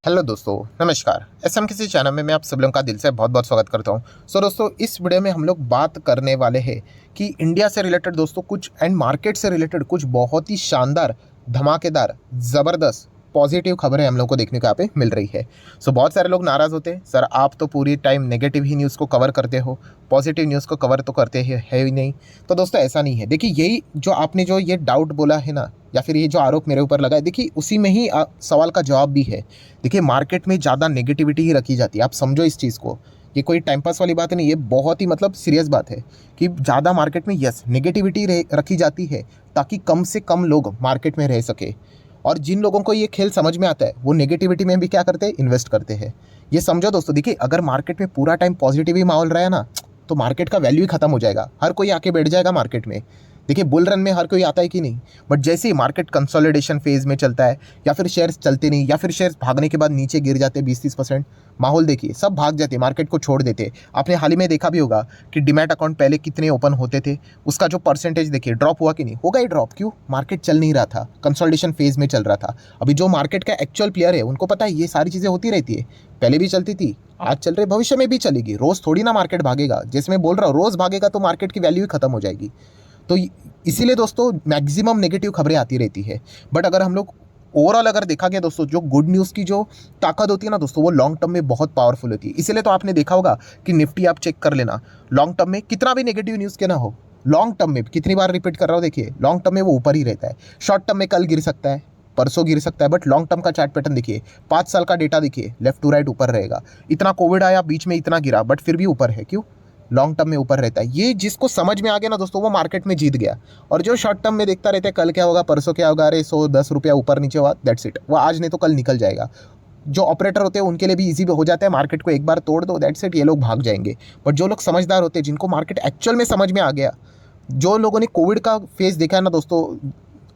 Hello दोस्तों, नमस्कार। SM किसी चैनल में मैं आप सब लोगों का दिल से बहुत बहुत स्वागत करता हूं। दोस्तों, इस वीडियो में हम लोग बात करने वाले हैं कि इंडिया से रिलेटेड दोस्तों कुछ एंड मार्केट से रिलेटेड कुछ बहुत ही शानदार, धमाकेदार, ज़बरदस्त पॉजिटिव खबरें हम लोग को देखने को यहाँ पे मिल रही है। बहुत सारे लोग नाराज़ होते हैं, सर आप तो पूरी टाइम नेगेटिव ही न्यूज़ को कवर करते हो, पॉजिटिव न्यूज़ को कवर तो करते ही है ही नहीं। तो दोस्तों ऐसा नहीं है। देखिए, यही जो आपने जो ये डाउट बोला है ना, या फिर ये जो आरोप मेरे ऊपर लगा है, देखिए उसी में ही सवाल का जवाब भी है। देखिए, मार्केट में ज़्यादा नेगेटिविटी ही रखी जाती है, आप समझो इस चीज़ को। ये कोई टाइम पास वाली बात नहीं है, बहुत ही मतलब सीरियस बात है कि ज़्यादा मार्केट में यस नेगेटिविटी रखी जाती है ताकि कम से कम लोग मार्केट में रह सके। और जिन लोगों को ये खेल समझ में आता है वो नेगेटिविटी में भी क्या करते हैं, इन्वेस्ट करते हैं। ये समझो दोस्तों। देखिए, अगर मार्केट में पूरा टाइम पॉजिटिव ही माहौल रहा है ना, तो मार्केट का वैल्यू ही खत्म हो जाएगा, हर कोई आके बैठ जाएगा मार्केट में। देखिए, बुल रन में हर कोई आता है कि नहीं, बट जैसे ही मार्केट कंसोलिडेशन फेज में चलता है या फिर शेयर्स चलते नहीं, या फिर शेयर्स भागने के बाद नीचे गिर जाते 20-30%, माहौल देखिए सब भाग जाते, मार्केट को छोड़ देते। आपने हाल ही में देखा भी होगा कि डीमैट अकाउंट पहले कितने ओपन होते थे, उसका जो परसेंटेज देखिए ड्रॉप हुआ कि नहीं, होगा ही ड्रॉप। क्यों? मार्केट चल नहीं रहा था, कंसोलिडेशन फेज में चल रहा था। अभी जो मार्केट का एक्चुअल प्लेयर है उनको पता है ये सारी चीज़ें होती रहती है, पहले भी चलती थी, आज चल रही, भविष्य में भी चलेगी। रोज़ थोड़ी ना मार्केट भागेगा, जैसे मैं बोल रहा हूँ रोज़ भागेगा तो मार्केट की वैल्यू ही खत्म हो जाएगी। तो इसीलिए दोस्तों मैक्सिमम नेगेटिव खबरें आती रहती है। बट अगर हम लोग ओवरऑल अगर देखा गया दोस्तों, जो गुड न्यूज़ की जो ताकत होती है ना दोस्तों, वो लॉन्ग टर्म में बहुत पावरफुल होती है। इसीलिए तो आपने देखा होगा कि निफ्टी आप चेक कर लेना, लॉन्ग टर्म में कितना भी नेगेटिव न्यूज़ के ना हो, लॉन्ग टर्म में कितनी बार रिपीट कर रहा हूँ, देखिए लॉन्ग टर्म में वो ऊपर ही रहता है। शॉर्ट टर्म में कल गिर सकता है, परसों गिर सकता है, बट लॉन्ग टर्म का चार्ट पैटर्न देखिए, 5 साल का डेटा देखिए, लेफ्ट टू राइट ऊपर रहेगा। इतना कोविड आया बीच में, इतना गिरा, बट फिर भी ऊपर है। क्यों? लॉन्ग टर्म में ऊपर रहता है। ये जिसको समझ में आ गया ना दोस्तों, वो मार्केट में जीत गया। और जो शॉर्ट टर्म में देखता रहता है कल क्या होगा, परसों क्या होगा, अरे 110 रुपया ऊपर नीचे हुआ, दैट्स इट, वो आज नहीं तो कल निकल जाएगा। जो ऑपरेटर होते हैं उनके लिए भी इजी हो जाता है, मार्केट को एक बार तोड़ दो, दैट्स इट, ये लोग भाग जाएंगे। बट जो लोग समझदार होते हैं, जिनको मार्केट एक्चुअल में समझ में आ गया, जो लोगों ने कोविड का फेज देखा है ना दोस्तों,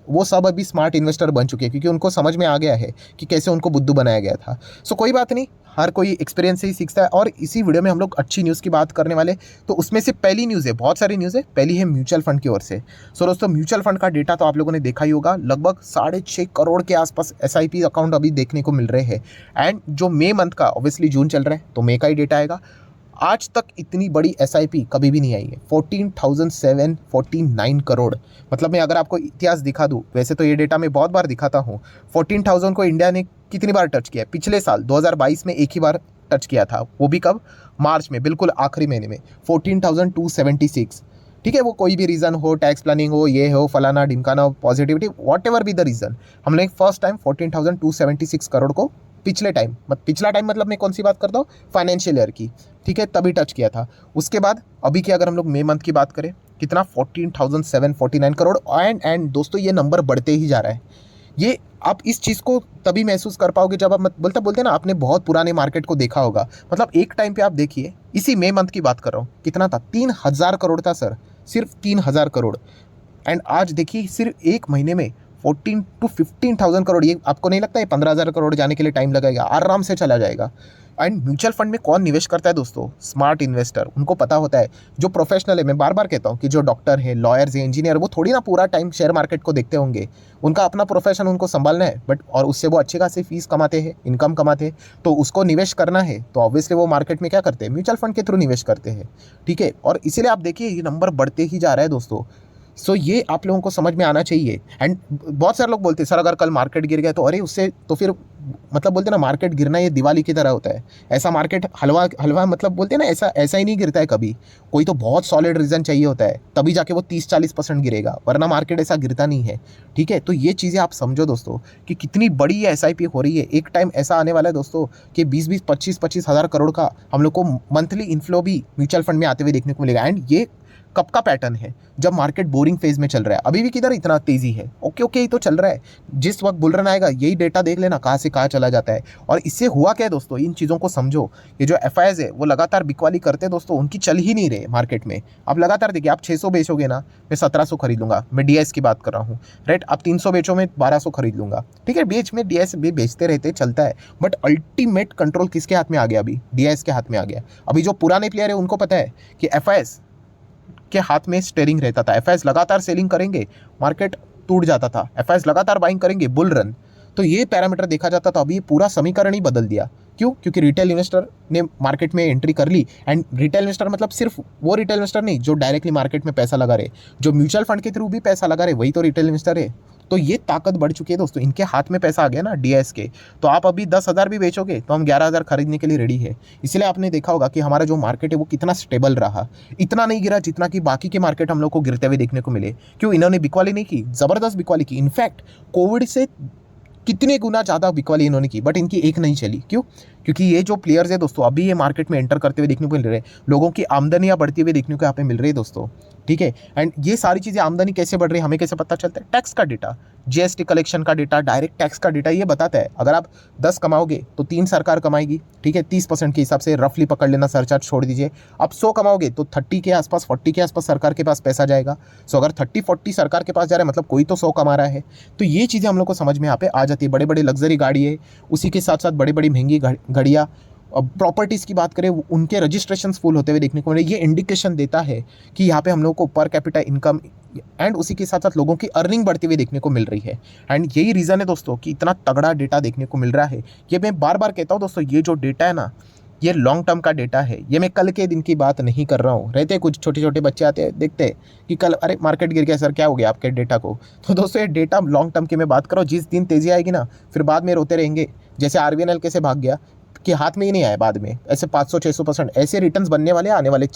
वो सब अभी स्मार्ट इन्वेस्टर बन चुके हैं, क्योंकि उनको समझ में आ गया है कि कैसे उनको बुद्धू बनाया गया था। कोई बात नहीं, हर कोई एक्सपीरियंस से ही सीखता है। और इसी वीडियो में हम लोग अच्छी न्यूज़ की बात करने वाले। तो उसमें से पहली न्यूज़ है, बहुत सारी न्यूज़ है, पहली है म्यूचुअल फंड की ओर से। दोस्तों, म्यूचुअल फंड का डेटा तो आप लोगों ने देखा ही होगा, लगभग 6.5 करोड़ के आसपास SIP अकाउंट अभी देखने को मिल रहे हैं। एंड जो मई मंथ का, ऑब्वियसली जून चल रहा है तो मई का ही डेटा आएगा, आज तक इतनी बड़ी SIP कभी भी नहीं आई है। 14,749 करोड़। मतलब मैं अगर आपको इतिहास दिखा दूं, वैसे तो ये डेटा मैं बहुत बार दिखाता हूँ, 14,000 को इंडिया ने कितनी बार टच किया है? पिछले साल 2022 में एक ही बार टच किया था, वो भी कब? मार्च में, बिल्कुल आखिरी महीने में, 14,276। ठीक है, वो कोई भी रीज़न हो, टैक्स प्लानिंग हो, ये हो, फलाना ढिमकाना हो, positivity, what ever be the reason, हमने फर्स्ट टाइम 14,276 करोड़ को पिछले टाइम, पिछला टाइम मतलब मैं कौन सी बात करता हूँ, फाइनेंशियल ईयर की, ठीक है, तभी टच किया था। उसके बाद अभी की अगर हम लोग मई मंथ की बात करें, कितना? 14,749 करोड़। एंड दोस्तों, ये नंबर बढ़ते ही जा रहा है। ये आप इस चीज़ को तभी महसूस कर पाओगे जब आप बोलते ना, आपने बहुत पुराने मार्केट को देखा होगा। मतलब एक टाइम पे आप देखिए, इसी मई मंथ की बात कर रहा हूँ, कितना था? 3,000 करोड़ था सर, सिर्फ 3,000 करोड़। एंड आज देखिए सिर्फ एक महीने में 14 to 15,000 करोड़। ये आपको नहीं लगता है 15,000 करोड़ जाने के लिए टाइम लगेगा? आराम से चला जाएगा। एंड म्यूचुअल फंड में कौन निवेश करता है दोस्तों? Smart investor. उनको पता होता है, जो प्रोफेशनल है, मैं बार बार कहता हूँ कि जो डॉक्टर है, लॉयर्स है, इंजीनियर, वो थोड़ी ना पूरा टाइम शेयर मार्केट को देखते होंगे। उनका अपना प्रोफेशन उनको संभालना है, बट और उससे वो अच्छे खासी फीस कमाते हैं, इनकम कमाते हैं, तो उसको निवेश करना है तो ऑब्वियसली वो मार्केट में क्या करते हैं? म्यूचुअल फंड के थ्रू निवेश करते हैं। ठीक है, और इसीलिए आप देखिए ये नंबर बढ़ते ही जा रहा है दोस्तों। ये आप लोगों को समझ में आना चाहिए। एंड बहुत सारे लोग बोलते हैं सर अगर कल मार्केट गिर गया तो अरे उससे तो फिर, मतलब बोलते हैं ना, मार्केट गिरना ये दिवाली की तरह होता है। ऐसा मार्केट हलवा हलवा, मतलब बोलते हैं ना, ऐसा ऐसा ही नहीं गिरता है कभी। कोई तो बहुत सॉलिड रीज़न चाहिए होता है, तभी जाके वो 30-40% गिरेगा, वरना मार्केट ऐसा गिरता नहीं है। ठीक है, तो ये चीज़ें आप समझो दोस्तों कि कितनी बड़ी ये SIP हो रही है। एक टाइम ऐसा आने वाला है दोस्तों कि 20-20, 25-25 हज़ार करोड़ का हम लोग को मंथली इनफ्लो भी म्यूचुअल फंड में आते हुए देखने को मिलेगा। एंड ये कब का पैटर्न है? जब मार्केट बोरिंग फेज में चल रहा है। अभी भी किधर इतना तेजी है? ओके ही तो चल रहा है। जिस वक्त बुल रन आएगा, यही डेटा देख लेना कहाँ से कहाँ चला जाता है। और इससे हुआ क्या है दोस्तों, इन चीज़ों को समझो। ये जो FIs है वो लगातार बिकवाली करते हैं दोस्तों, उनकी चल ही नहीं रहे मार्केट में। आप लगातार देखिए, आप 600 बेचोगे ना, मैं 1700 खरीद लूंगा, मैं DS की बात कर रहा हूँ, राइट। आप 300 बेचो, मैं 1200 खरीद लूंगा। ठीक है, बीच में DS भी बेचते रहते, चलता है। बट अल्टीमेट कंट्रोल किसके हाथ में आ गया? अभी DIS के हाथ में आ गया। अभी जो पुराने प्लेयर है उनको पता है कि FIs के हाथ में स्टेयरिंग रहता था। FIs लगातार सेलिंग करेंगे, मार्केट टूट जाता था। FIs लगातार बाइंग करेंगे, बुल रन। तो ये पैरामीटर देखा जाता तो अभी पूरा समीकरण ही बदल दिया। क्यों? क्योंकि रिटेल इन्वेस्टर ने मार्केट में एंट्री कर ली। एंड रिटेल इन्वेस्टर मतलब सिर्फ वो रिटेल इन्वेस्टर नहीं जो डायरेक्टली मार्केट में पैसा लगा रहे, जो म्यूचुअल फंड के थ्रू भी पैसा लगा रहे, वही तो रिटेल इन्वेस्टर है। तो ये ताकत बढ़ चुकी है दोस्तों, इनके हाथ में पैसा आ गया ना डीआईएस के। तो आप अभी 10,000 भी बेचोगे तो हम 11,000 खरीदने के लिए रेडी है। इसलिए आपने देखा होगा कि हमारा जो मार्केट है वो कितना स्टेबल रहा, इतना नहीं गिरा जितना कि बाकी के मार्केट हम लोग को गिरते हुए देखने को मिले। क्यों? इन्होंने बिकवाली नहीं की, जबरदस्त बिकवाली की। इनफैक्ट कोविड से कितने गुना ज़्यादा बिकवाली इन्होंने की, बट इनकी एक नहीं चली। क्यों? क्योंकि ये जो प्लेयर्स है दोस्तों अभी ये मार्केट में एंटर करते हुए देखने को मिल रहे हैं, लोगों की आमदनियाँ बढ़ती हुई देखने को यहाँ पे मिल रही है दोस्तों। ठीक है, एंड ये सारी चीज़ें आमदनी कैसे बढ़ रही है हमें कैसे पता चलता है? टैक्स का डेटा, जीएसटी कलेक्शन का डेटा, डायरेक्ट टैक्स का डेटा ये बताता है। अगर आप 10 कमाओगे तो 3 सरकार कमाएगी। ठीक है, 30% के हिसाब से रफली पकड़ लेना, सरचार्ज छोड़ दीजिए। आप 100 कमाओगे तो 30 के आसपास, 40 के आसपास सरकार के पास पैसा जाएगा। सो अगर 30-40 सरकार के पास जा रहा है मतलब कोई तो 100 कमा रहा है। तो ये चीज़ें हम लोग को समझ में यहाँ पे आ जाती है। बड़े बड़े लग्जरी गाड़ी है, उसी के साथ साथ बड़ी बड़ी महंगी घड़ियाँ। अब प्रॉपर्टीज़ की बात करें, उनके रजिस्ट्रेशंस फुल होते हुए देखने को मिले। ये इंडिकेशन देता है कि यहाँ पे हम लोग को पर कैपिटा इनकम एंड उसी के साथ साथ लोगों की अर्निंग बढ़ती हुई देखने को मिल रही है। एंड यही रीज़न है दोस्तों कि इतना तगड़ा डेटा देखने को मिल रहा है। ये मैं बार बार कहता हूँ दोस्तों, ये जो डेटा है ना, ये लॉन्ग टर्म का डेटा है। ये मैं कल के दिन की बात नहीं कर रहा हूँ। रहते कुछ छोटे छोटे बच्चे आते हैं, देखते हैं कि कल अरे मार्केट गिर गया सर, क्या हो गया आपके डेटा को। तो दोस्तों ये डेटा लॉन्ग टर्म की मैं बात कर रहा हूँ। जिस दिन तेज़ी आएगी ना, फिर बाद में रोते रहेंगे। जैसे आरबीएनएल कैसे भाग गया कि हाथ में ही नहीं आया, बाद में ऐसे 500-600% ऐसे रिटर्न्स बनने वाले आने वाले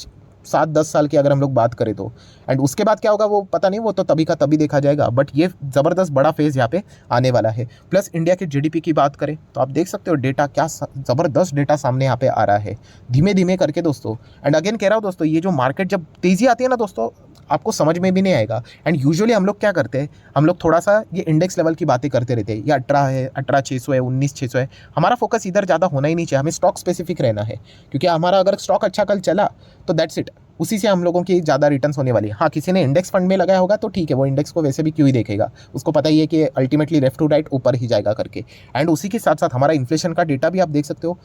7-10 साल की अगर हम लोग बात करें तो। एंड उसके बाद क्या होगा वो पता नहीं, वो तो तभी का तभी देखा जाएगा। बट ये ज़बरदस्त बड़ा फेज़ यहाँ पे आने वाला है। प्लस इंडिया के जीडीपी की बात करें तो आप देख सकते हो डेटा, क्या ज़बरदस्त डेटा सामने यहाँ पे आ रहा है धीमे धीमे करके दोस्तों। एंड अगेन कह रहा हूँ दोस्तों, ये जो मार्केट जब तेज़ी आती है ना दोस्तों, आपको समझ में भी नहीं आएगा। एंड यूजुअली हम लोग क्या करते हैं, हम लोग थोड़ा सा ये इंडेक्स लेवल की बातें करते रहते हैं। ये 18 है, 18,600 है, 19,600 है। हमारा फोकस इधर ज़्यादा होना ही नहीं चाहिए, हमें स्टॉक स्पेसिफिक रहना है। क्योंकि हमारा अगर स्टॉक अच्छा कल चला तो दैट्स इट, उसी से हम लोगों की ज़्यादा रिटर्न्स होने वाली है। हाँ, किसी ने इंडेक्स फंड में लगाया होगा तो ठीक है, वो इंडेक्स को वैसे भी क्यों ही देखेगा, उसको पता ही है कि अल्टीमेटली लेफ्ट टू राइट ऊपर ही जाएगा करके। एंड उसी के साथ साथ हमारा इन्फ्लेशन का डेटा भी आप देख सकते हो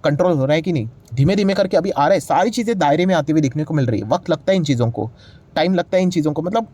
कंट्रोल हो रहा है कि नहीं, धीमे धीमे करके अभी आ रहा है। सारी चीज़ें दायरे में आती हुई देखने को मिल रही है। वक्त लगता है इन चीज़ों को, टाइम लगता है इन चीज़ों को, मतलब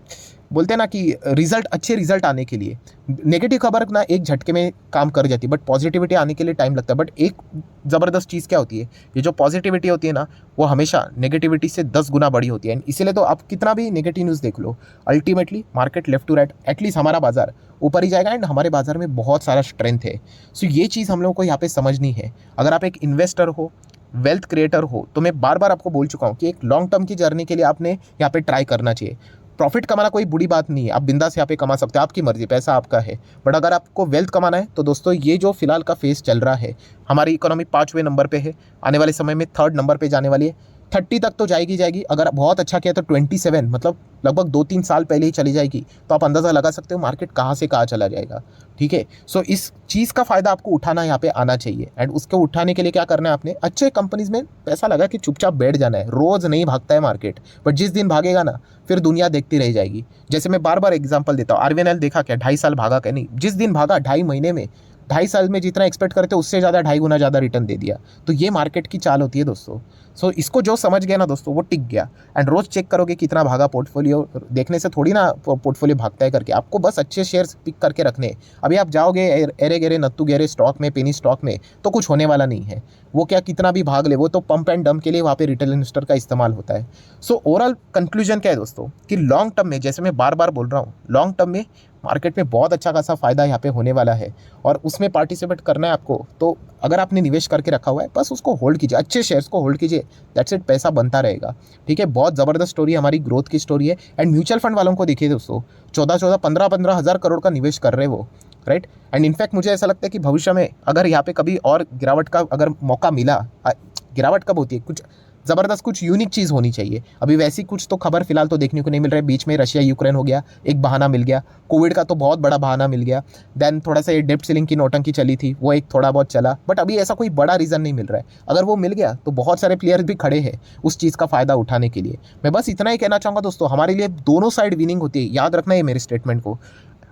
बोलते हैं ना कि रिजल्ट, अच्छे रिजल्ट आने के लिए नेगेटिव खबर ना एक झटके में काम कर जाती है, बट पॉजिटिविटी आने के लिए टाइम लगता है। बट एक ज़बरदस्त चीज़ क्या होती है, ये जो पॉजिटिविटी होती है ना, वो हमेशा नेगेटिविटी से 10 गुना बड़ी होती है। इसीलिए तो आप कितना भी नेगेटिव न्यूज़ देख लो, ultimately market left to right, at least हमारा बाजार ऊपर ही जाएगा। एंड हमारे बाजार में बहुत सारा स्ट्रेंथ है। सो ये चीज़ हम लोगों को यहाँ पे समझनी है। अगर आप एक इन्वेस्टर हो, वेल्थ क्रिएटर हो, तो मैं बार बार आपको बोल चुका हूँ कि एक लॉन्ग टर्म की जर्नी के लिए आपने यहाँ पे ट्राई करना चाहिए। प्रॉफिट कमाना कोई बुरी बात नहीं है, आप बिंदास यहाँ पे कमा सकते हो, आपकी मर्जी, पैसा आपका है। बट अगर आपको वेल्थ कमाना है तो दोस्तों ये जो फिलहाल का फेज चल रहा है, हमारी इकोनॉमी 5वें नंबर पे है, आने वाले समय में 3rd नंबर पे जाने वाली है। 30 तक तो जाएगी। अगर बहुत अच्छा किया तो 27, मतलब लगभग 2-3 साल पहले ही चली जाएगी। तो आप अंदाज़ा लगा सकते हो मार्केट कहाँ से कहाँ चला जाएगा। ठीक है, सो इस चीज़ का फ़ायदा आपको उठाना यहाँ पे आना चाहिए। एंड उसको उठाने के लिए क्या करना है, आपने अच्छे कंपनीज़ में पैसा लगा कि चुपचाप बैठ जाना है। रोज़ नहीं भागता है मार्केट, बट जिस दिन भागेगा ना, फिर दुनिया देखती रह जाएगी। जैसे मैं बार बार एग्जाम्पल देता हूँ, आरबीएनएल देखा क्या 2.5 साल भागा क्या? नहीं, जिस दिन भागा 2.5 महीने में, 2.5 साल में जितना एक्सपेक्ट करते उससे ज़्यादा 2.5 गुना ज़्यादा रिटर्न दे दिया। तो ये मार्केट की चाल होती है दोस्तों। सो इसको जो समझ गया ना दोस्तों, वो टिक गया। एंड रोज़ चेक करोगे कितना भागा पोर्टफोलियो, देखने से थोड़ी ना पोर्टफोलियो भागता है करके। आपको बस अच्छे शेयर्स पिक करके रखने। अभी आप जाओगे एरे गेरे नत्तू गेरे स्टॉक में, पेनी स्टॉक में, तो कुछ होने वाला नहीं है। वो क्या कितना भी भाग ले, वो तो पंप एंड डंप के लिए वहाँ पे रिटेल इन्वेस्टर का इस्तेमाल होता है। सो ओवरऑल कंक्लूजन क्या है दोस्तों, कि लॉन्ग टर्म में, जैसे मैं बार बार बोल रहा हूँ, लॉन्ग टर्म में मार्केट में बहुत अच्छा खासा फ़ायदा यहाँ पे होने वाला है और उसमें पार्टिसिपेट करना है आपको। तो अगर आपने निवेश करके रखा हुआ है, बस उसको होल्ड कीजिए, अच्छे शेयर्स को होल्ड कीजिए, दैट्स इट, पैसा बनता रहेगा। ठीक है, बहुत ज़बरदस्त स्टोरी है, हमारी ग्रोथ की स्टोरी है। एंड म्यूचुअल फंड वालों को देखिए दोस्तों, 14-15 हज़ार करोड़ का निवेश कर रहे वो, राइट। एंड इनफैक्ट मुझे ऐसा लगता है कि भविष्य में अगर यहाँ पे कभी और गिरावट का अगर मौका मिला, गिरावट कब होती है, कुछ ज़बरदस्त कुछ यूनिक चीज़ होनी चाहिए। अभी वैसी कुछ तो खबर फिलहाल तो देखने को नहीं मिल रहा है। बीच में रशिया यूक्रेन हो गया, एक बहाना मिल गया, कोविड का तो बहुत बड़ा बहाना मिल गया, देन थोड़ा सा ये डेप्ट सीलिंग की नोटंकी चली थी, वो एक थोड़ा बहुत चला, बट अभी ऐसा कोई बड़ा रीज़न नहीं मिल रहा है। अगर वो मिल गया तो बहुत सारे प्लेयर्स भी खड़े हैं उस चीज़ का फ़ायदा उठाने के लिए। मैं बस इतना ही कहना चाहूँगा दोस्तों, हमारे लिए दोनों साइड विनिंग होती है, याद रखना है मेरे स्टेटमेंट को।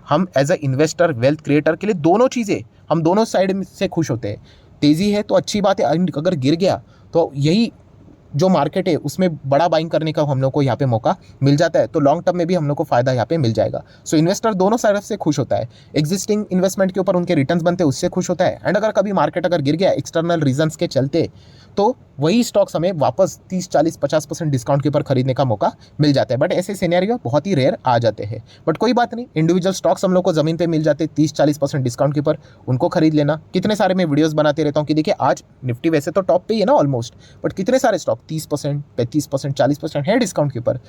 हम as a investor, wealth creator के लिए दोनों चीज़ें, हम दोनों साइड से खुश होते हैं। तेज़ी है तो अच्छी बात है, अगर गिर गया तो यही जो मार्केट है उसमें बड़ा बाइंग करने का हम लोग को यहाँ पे मौका मिल जाता है, तो लॉन्ग टर्म में भी हम लोग को फायदा यहाँ पे मिल जाएगा। सो इन्वेस्टर दोनों साइड से खुश होता है, एग्जिस्टिंग इन्वेस्टमेंट के ऊपर उनके रिटर्न्स बनते हैं उससे खुश होता है, एंड अगर कभी मार्केट अगर गिर गया एक्सटर्नल रीजंस के चलते तो वही स्टॉक्स हमें वापस 30-40-50% डिस्काउंट के ऊपर खरीदने का मौका मिल जाता है। बट ऐसे सिनेरियो बहुत ही रेयर आ जाते हैं, बट कोई बात नहीं, इंडिविजुअल स्टॉक्स हम लोग को ज़मीन पे मिल जाते 30-40% डिस्काउंट के ऊपर, उनको खरीद लेना। कितने सारे मैं वीडियोस बनाते रहता हूँ कि देखिए आज निफ्टी वैसे तो टॉप पे ही है ना ऑलमोस्ट, बट कितने सारे स्टॉक 30%, 35%, 40% है डिस्काउंट के ऊपर,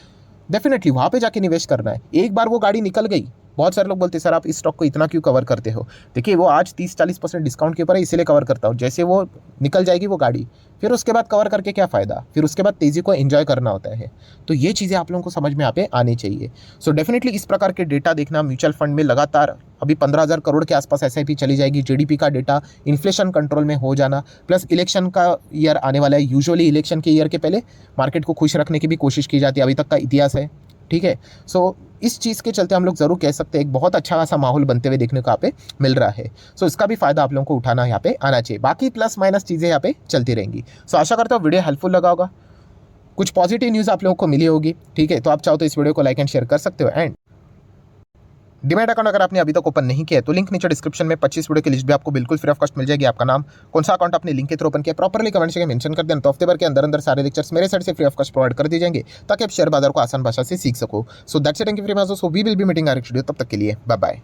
डेफिनेटली वहाँ पे जाके निवेश करना है। एक बार वो गाड़ी निकल गई, बहुत सारे लोग बोलते हैं सर आप इस स्टॉक को इतना क्यों कवर करते हो, देखिए वो आज 30-40% डिस्काउंट के ऊपर है इसीलिए कवर करता हूँ, जैसे वो निकल जाएगी वो गाड़ी, फिर उसके बाद कवर करके क्या फ़ायदा, फिर उसके बाद तेज़ी को एंजॉय करना होता है। तो ये चीज़ें आप लोगों को समझ में यहाँ पे आनी चाहिए। सो डेफिनेटली इस प्रकार के डेटा देखना, म्यूचुअल फंड में लगातार अभी 15,000 करोड़ के आसपास एसआईपी चली जाएगी, जीडीपी का डेटा, इन्फ्लेशन कंट्रोल में हो जाना, प्लस इलेक्शन का ईयर आने वाला है, यूजुअली इलेक्शन के ईयर के पहले मार्केट को खुश रखने की भी कोशिश की जाती है, अभी तक का इतिहास है, ठीक है। सो इस चीज़ के चलते हम लोग ज़रूर कह सकते हैं एक बहुत अच्छा खासा माहौल बनते हुए देखने को यहाँ पे मिल रहा है। सो इसका भी फायदा आप लोगों को उठाना यहाँ पे आना चाहिए, बाकी प्लस माइनस चीज़ें यहाँ पे चलती रहेंगी। सो आशा करता हूँ वीडियो हेल्पफुल लगा होगा, कुछ पॉजिटिव न्यूज़ आप लोगों को मिली होगी, ठीक है। तो आप चाहो तो इस वीडियो को लाइक एंड शेयर कर सकते हो, एंड डिमैट अकाउंट अगर आपने अभी तक ओपन नहीं किया है तो लिंक नीचे डिस्क्रिप्शन में 25 वीडियो की लिस्ट भी आपको बिल्कुल फ्री ऑफ कॉस्ट मिल जाएगी। आपका नाम, कौन सा अकाउंट आपने लिंक के थ्रू ओपन किया, प्रॉपर्ली कमेंट सेक्शन में मेंशन कर देना, तो हफ्ते भर के अंदर सारे लेक्चर्स मेरे साइड से फ्री ऑफ कॉस्ट प्रोवाइड कर दिए जाएंगे ताकि आप शेयर बाजार को आसान भाषा से सीख सको। So that's it, thank you very much. So we will be meeting our next video, तब तक के लिए बाय बाय।